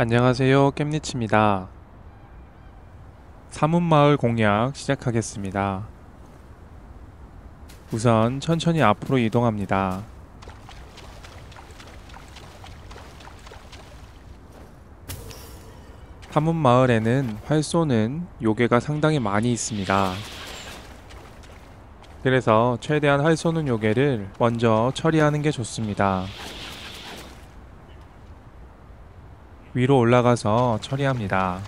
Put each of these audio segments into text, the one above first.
안녕하세요, 깸니치입니다. 사문마을 공략 시작하겠습니다. 우선 천천히 앞으로 이동합니다. 사문마을에는 활 쏘는 요괴가 상당히 많이 있습니다. 그래서 최대한 활 쏘는 요괴를 먼저 처리하는 게 좋습니다. 위로 올라가서 처리합니다.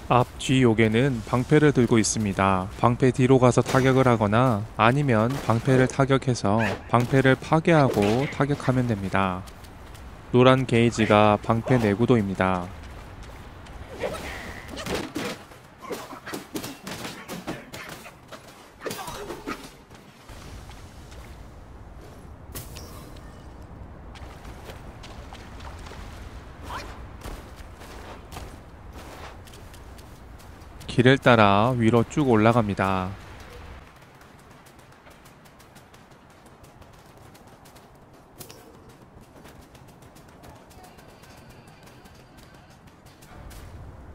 앞, 뒤 요괴는 방패를 들고 있습니다. 방패 뒤로 가서 타격을 하거나 아니면 방패를 타격해서 방패를 파괴하고 타격하면 됩니다. 노란 게이지가 방패 내구도입니다. 길을 따라 위로 쭉 올라갑니다.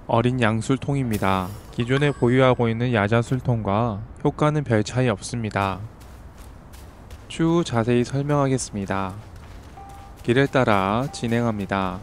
어린 양술통입니다. 기존에 보유하고 있는 야자술통과 효과는 별 차이 없습니다. 추후 자세히 설명하겠습니다. 길을 따라 진행합니다.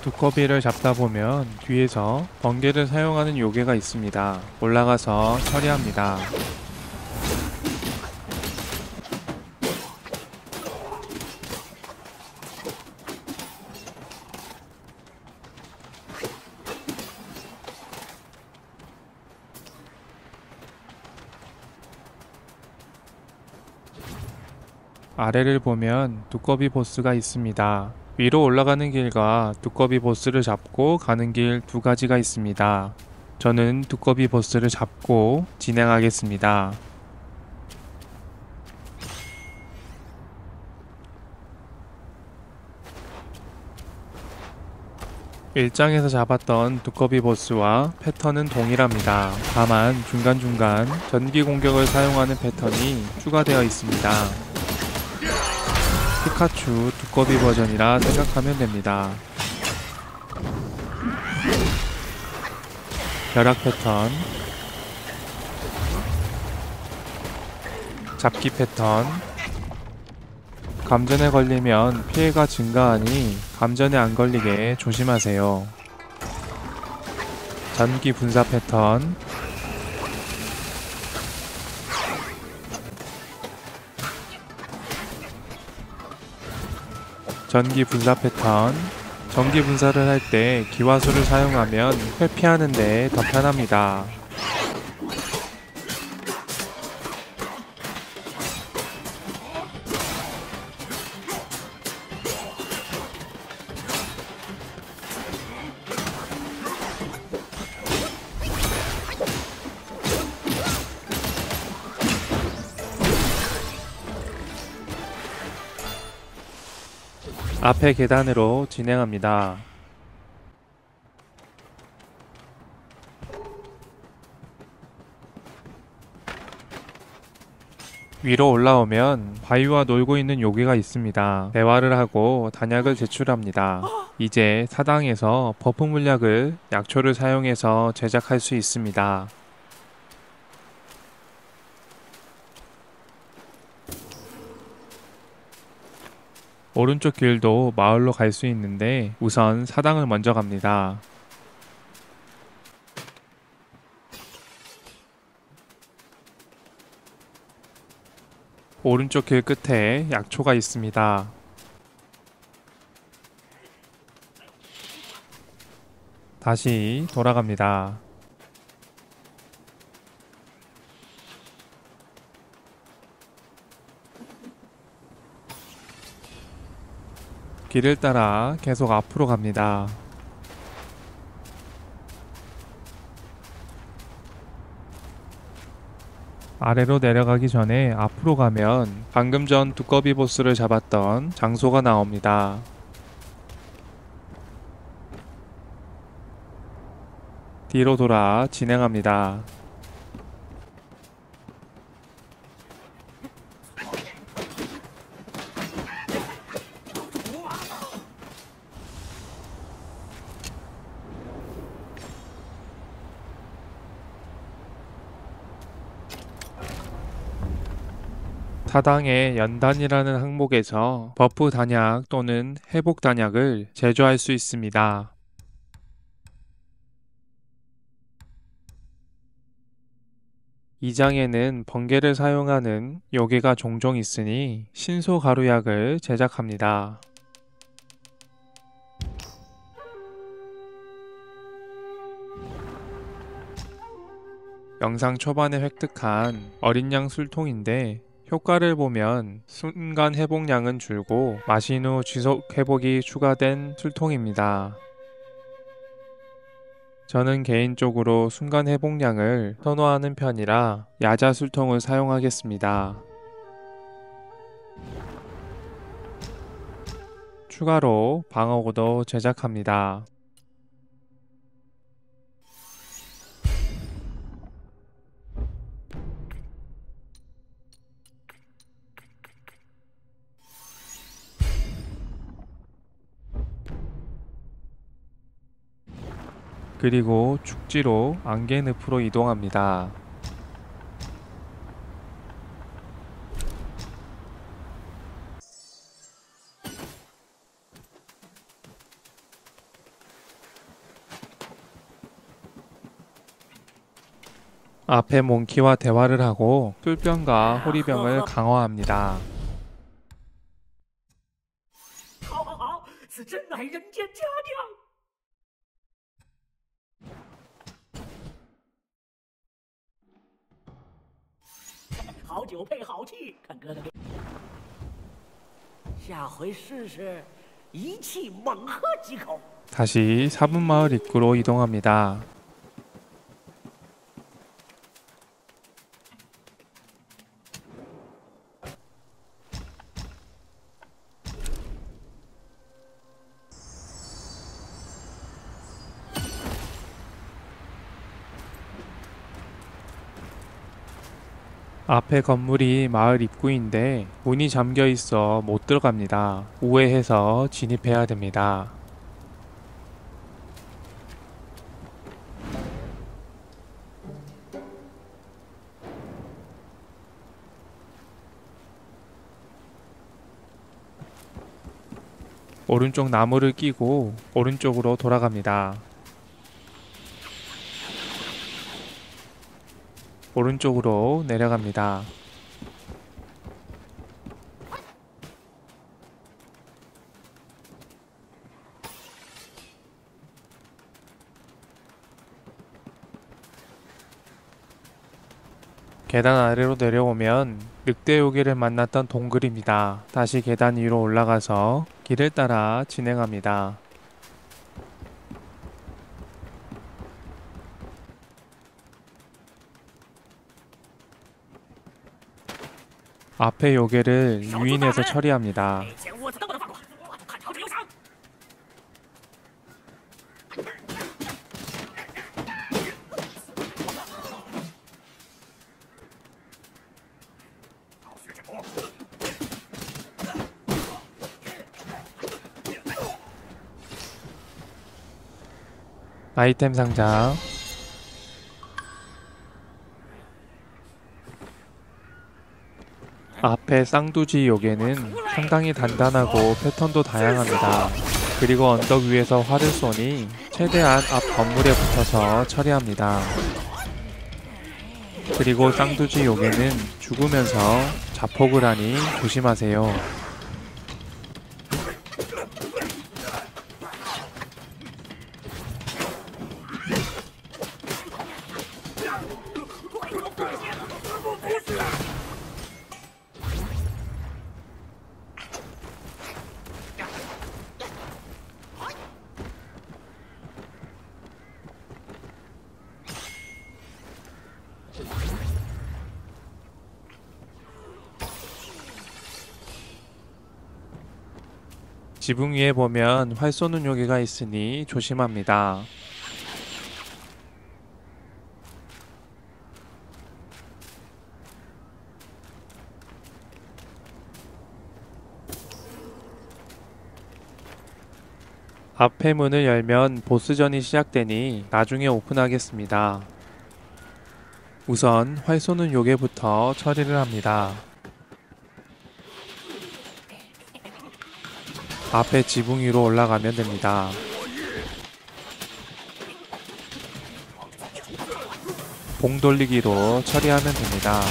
두꺼비를 잡다 보면 뒤에서 번개를 사용하는 요괴가 있습니다. 올라가서 처리합니다. 아래를 보면 두꺼비 보스가 있습니다. 위로 올라가는 길과 두꺼비 보스를 잡고 가는 길 두 가지가 있습니다. 저는 두꺼비 보스를 잡고 진행하겠습니다. 1장에서 잡았던 두꺼비 보스와 패턴은 동일합니다. 다만 중간중간 전기 공격을 사용하는 패턴이 추가되어 있습니다. 피카츄 두꺼비 버전이라 생각하면 됩니다. 벼락 패턴, 잡기 패턴, 감전에 걸리면 피해가 증가하니 감전에 안 걸리게 조심하세요. 전기 분사 패턴, 전기 분사 패턴. 전기 분사를 할 때 기화수를 사용하면 회피하는 데 더 편합니다. 앞에 계단으로 진행합니다. 위로 올라오면 바위와 놀고 있는 요괴가 있습니다. 대화를 하고 단약을 제출합니다. 이제 사당에서 버프 물약을 약초를 사용해서 제작할 수 있습니다. 오른쪽 길도 마을로 갈 수 있는데 우선 사당을 먼저 갑니다. 오른쪽 길 끝에 약초가 있습니다. 다시 돌아갑니다. 길을 따라 계속 앞으로 갑니다. 아래로 내려가기 전에 앞으로 가면 방금 전 두꺼비 보스를 잡았던 장소가 나옵니다. 뒤로 돌아 진행합니다. 타당의 연단이라는 항목에서 버프 단약 또는 회복 단약을 제조할 수 있습니다. 이 장에는 번개를 사용하는 요괴가 종종 있으니 신소 가루약을 제작합니다. 영상 초반에 획득한 어린 양 술통인데 효과를 보면 순간 회복량은 줄고 마신 후 지속 회복이 추가된 술통입니다. 저는 개인적으로 순간 회복량을 선호하는 편이라 야자 술통을 사용하겠습니다. 추가로 방어구도 제작합니다. 그리고 축지로 안개늪으로 이동합니다. 앞에 몽키와 대화를 하고 뿔병과 호리병을 강화합니다. 好好好，此真乃人间佳酿。好酒配好气，看哥哥给。下回试试，一气猛喝几口。 다시 사분마을 입구로 이동합니다. 앞에 건물이 마을 입구인데 문이 잠겨 있어 못 들어갑니다. 우회해서 진입해야 됩니다. 오른쪽 나무를 끼고 오른쪽으로 돌아갑니다. 오른쪽으로 내려갑니다. 계단 아래로 내려오면 늑대 요괴를 만났던 동굴입니다. 다시 계단 위로 올라가서 길을 따라 진행합니다. 앞에 요괴를 유인해서 처리합니다. 钱窝子都不能放过，我不看朝廷有赏。 아이템 상자. 앞에 쌍두지 요괴는 상당히 단단하고 패턴도 다양합니다. 그리고 언덕 위에서 활을 쏘니 최대한 앞 건물에 붙어서 처리합니다. 그리고 쌍두지 요괴는 죽으면서 자폭을 하니 조심하세요. 지붕 위에 보면 활 쏘는 요괴가 있으니 조심합니다. 앞에 문을 열면 보스전이 시작되니 나중에 오픈하겠습니다. 우선 활 쏘는 요괴부터 처리를 합니다. 앞에 지붕 위로 올라가면 됩니다. 봉 돌리기로 처리하면 됩니다.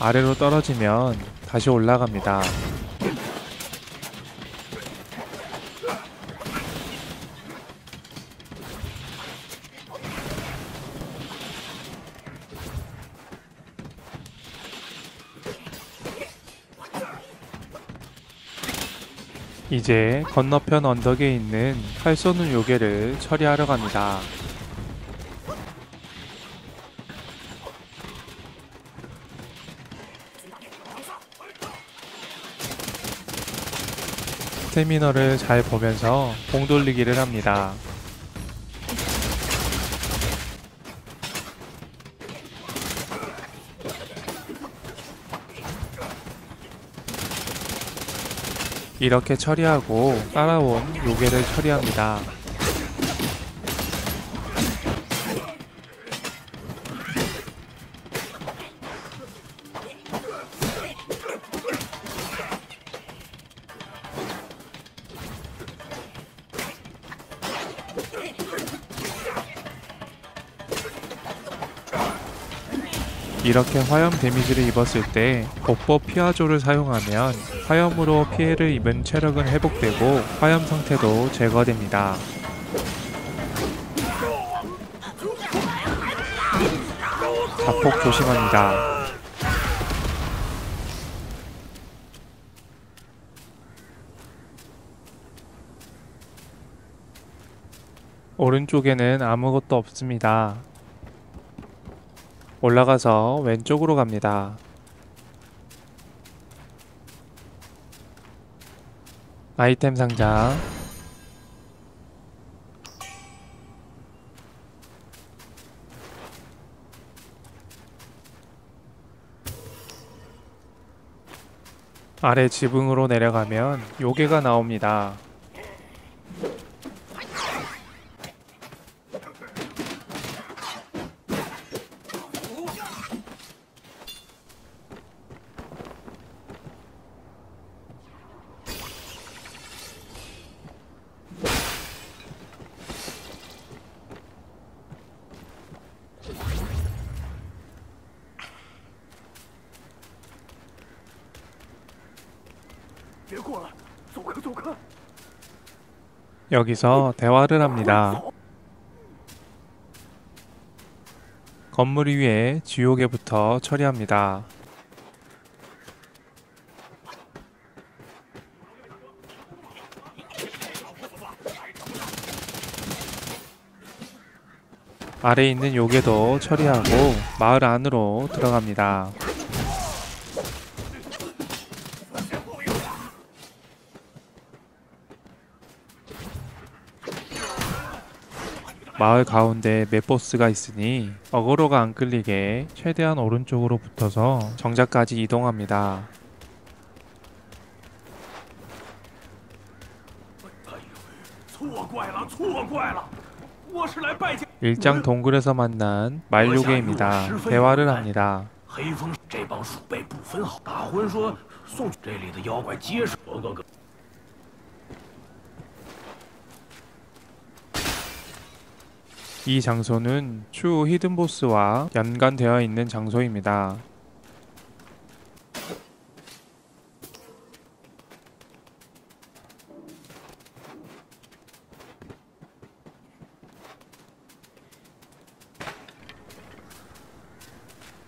아래로 떨어지면 다시 올라갑니다. 이제 건너편 언덕에 있는 활 쏘는 요괴를 처리하러 갑니다. 스태미너를 잘 보면서 봉 돌리기를 합니다. 이렇게 처리하고 따라온 요괴를 처리합니다. 이렇게 화염 데미지를 입었을 때 복법 피화조를 사용하면 화염으로 피해를 입은 체력은 회복되고 화염 상태도 제거됩니다. 자폭 조심합니다. 오른쪽에는 아무것도 없습니다. 올라가서 왼쪽으로 갑니다. 아이템 상자, 아래 지붕으로 내려가면 요괴가 나옵니다. 여기서 대화를 합니다. 건물 위에 지옥에부터 처리합니다. 아래에 있는 요괴도 처리하고 마을 안으로 들어갑니다. 마을 가운데 맵보스가 있으니 어그로가 안 끌리게 최대한 오른쪽으로 붙어서 정자까지 이동합니다. 일장 동굴에서 만난 말요괴입니다. 대화를 합니다. 이 장소는 추후 히든보스와 연관되어 있는 장소입니다.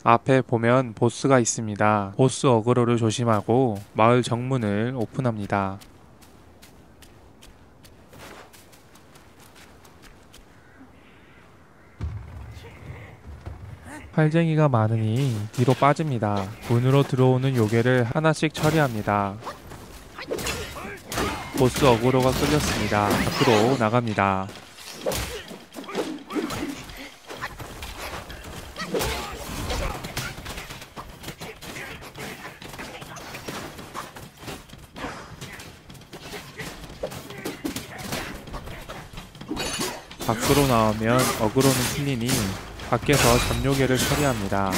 앞에 보면 보스가 있습니다. 보스 어그로를 조심하고 마을 정문을 오픈합니다. 활쟁이가 많으니 뒤로 빠집니다. 문으로 들어오는 요괴를 하나씩 처리합니다. 보스 어그로가 끌렸습니다. 밖으로 나갑니다. 밖으로 나오면 어그로는 풀리니 밖에서 전요괴를 처리합니다.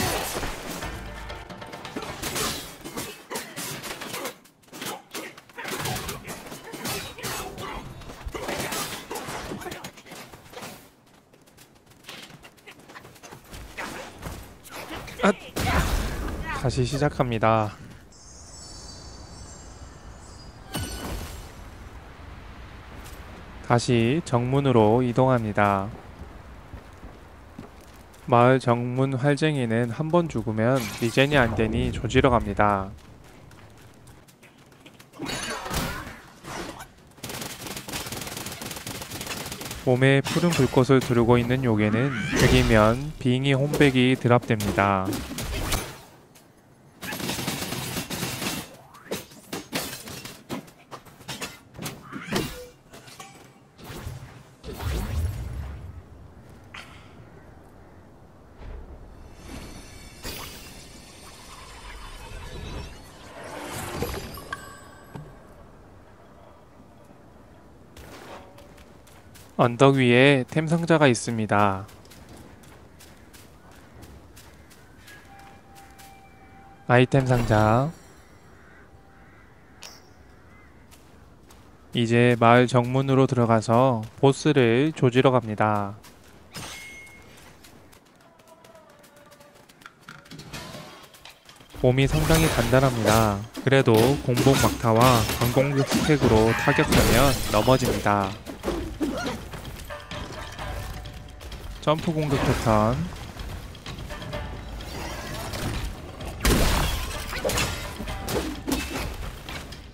다시 시작합니다. 다시 정문으로 이동합니다. 마을 정문 활쟁이는 한 번 죽으면 리젠이 안되니 조지러 갑니다. 몸에 푸른 불꽃을 두르고 있는 요괴는 죽이면 빙의 홈백이 드랍됩니다. 언덕 위에 템 상자가 있습니다. 아이템 상자. 이제 마을 정문으로 들어가서 보스를 조지러 갑니다. 몸이 상당히 단단합니다. 그래도 공복 막타와 강공격 스택으로 타격하면 넘어집니다. 점프 공격 패턴,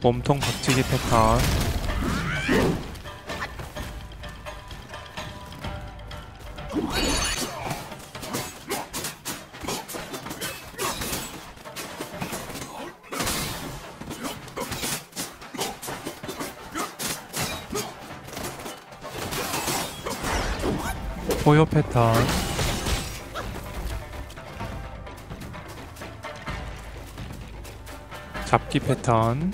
몸통 박치기 패턴, 포효 패턴, 잡기 패턴,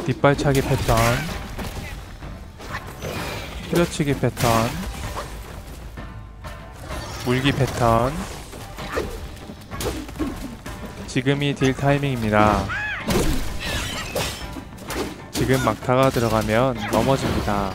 뒷발차기 패턴, 후려치기 패턴, 물기 패턴. 지금이 딜 타이밍입니다. 지금 막타가 들어가면 넘어집니다.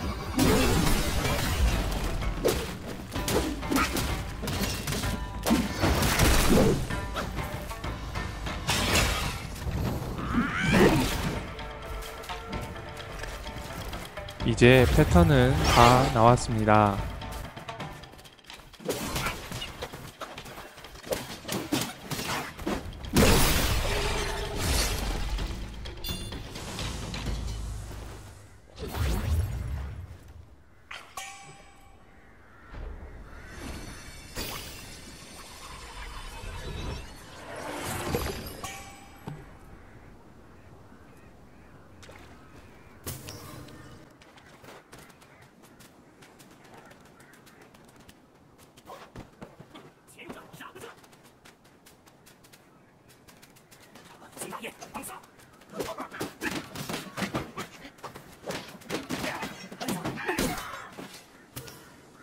이제 패턴은 다 나왔습니다.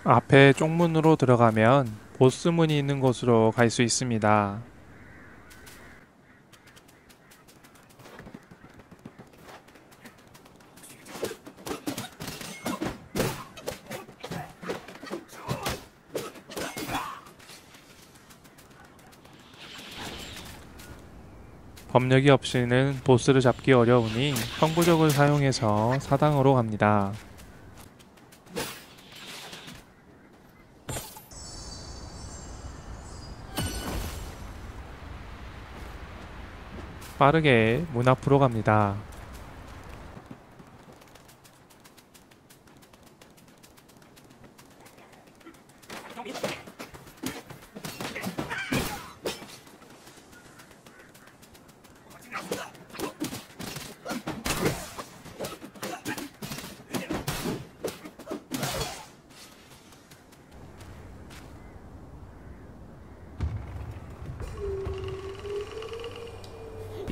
앞에 쪽문으로 들어가면 보스문이 있는 곳으로 갈 수 있습니다. 법력이 없이는 보스를 잡기 어려우니 평부적을 사용해서 사당으로 갑니다. 빠르게 문 앞으로 갑니다.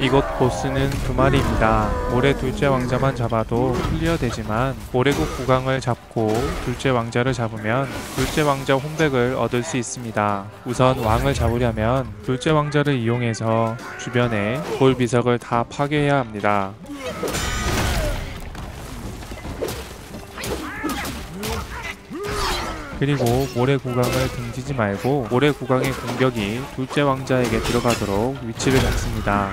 이곳 보스는 두 마리입니다. 모래 둘째 왕자만 잡아도 클리어되지만 모래국 국왕을 잡고 둘째 왕자를 잡으면 둘째 왕자 홈백을 얻을 수 있습니다. 우선 왕을 잡으려면 둘째 왕자를 이용해서 주변에 돌 비석을 다 파괴해야 합니다. 그리고 모래 국왕을 등지지 말고 모래 국왕의 공격이 둘째 왕자에게 들어가도록 위치를 잡습니다.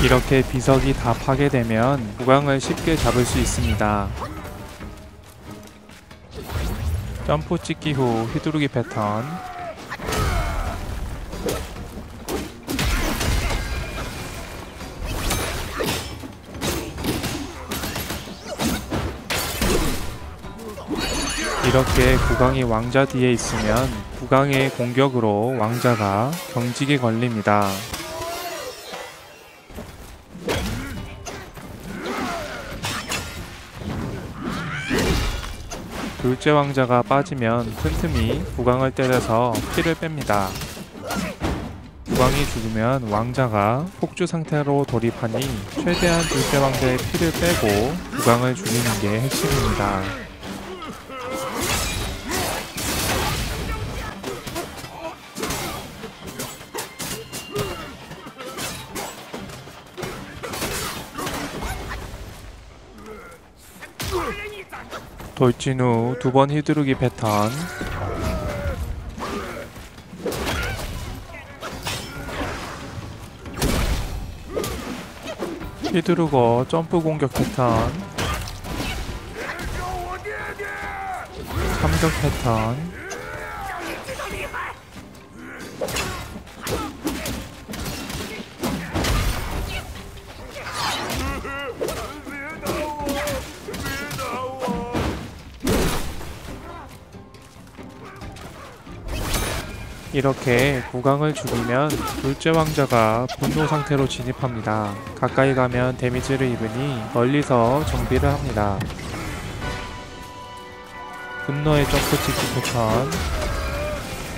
이렇게 비석이 다 파괴되면 국왕을 쉽게 잡을 수 있습니다. 점프 찍기 후 휘두르기 패턴, 이렇게 국왕이 왕자 뒤에 있으면 국왕의 공격으로 왕자가 경직에 걸립니다. 둘째 왕자가 빠지면 틈틈이 국왕을 때려서 피를 뺍니다. 국왕이 죽으면 왕자가 폭주 상태로 돌입하니 최대한 둘째 왕자의 피를 빼고 국왕을 죽이는 게 핵심입니다. 돌진 후 두 번 휘두르기 패턴, 휘두르고 점프 공격 패턴, 참격 패턴, 이렇게 국왕을 죽이면 둘째 왕자가 분노 상태로 진입합니다. 가까이 가면 데미지를 입으니 멀리서 정비를 합니다. 분노의 점프 찍기 패턴,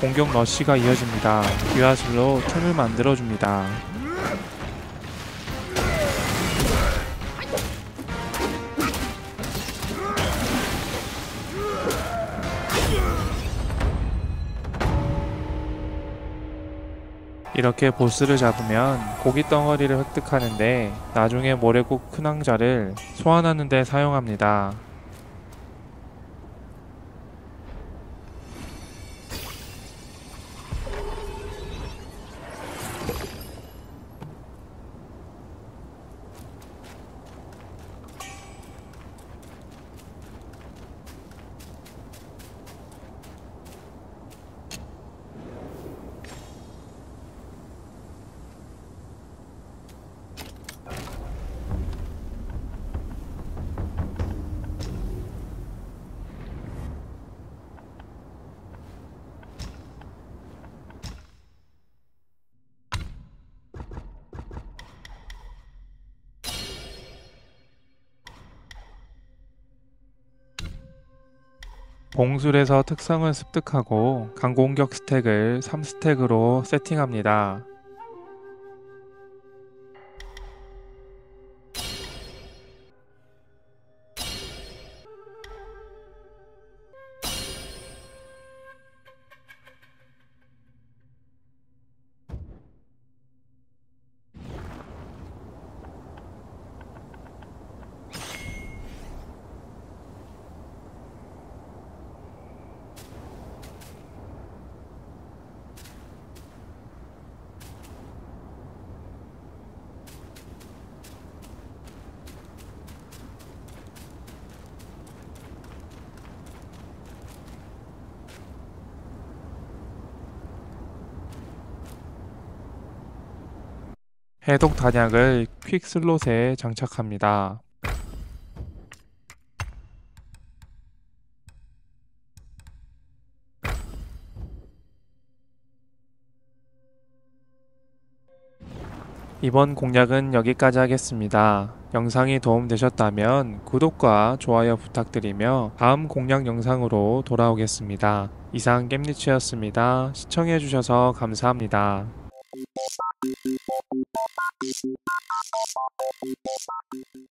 공격 러쉬가 이어집니다. 귀화술로 틈을 만들어줍니다. 이렇게 보스를 잡으면 고기 덩어리를 획득하는데 나중에 모래국 큰 왕자를 소환하는 데 사용합니다. 봉술에서 특성을 습득하고 강공격 스택을 3스택으로 세팅합니다. 해독 단약을 퀵 슬롯에 장착합니다. 이번 공략은 여기까지 하겠습니다. 영상이 도움되셨다면 구독과 좋아요 부탁드리며 다음 공략 영상으로 돌아오겠습니다. 이상 겜니치였습니다. 시청해주셔서 감사합니다.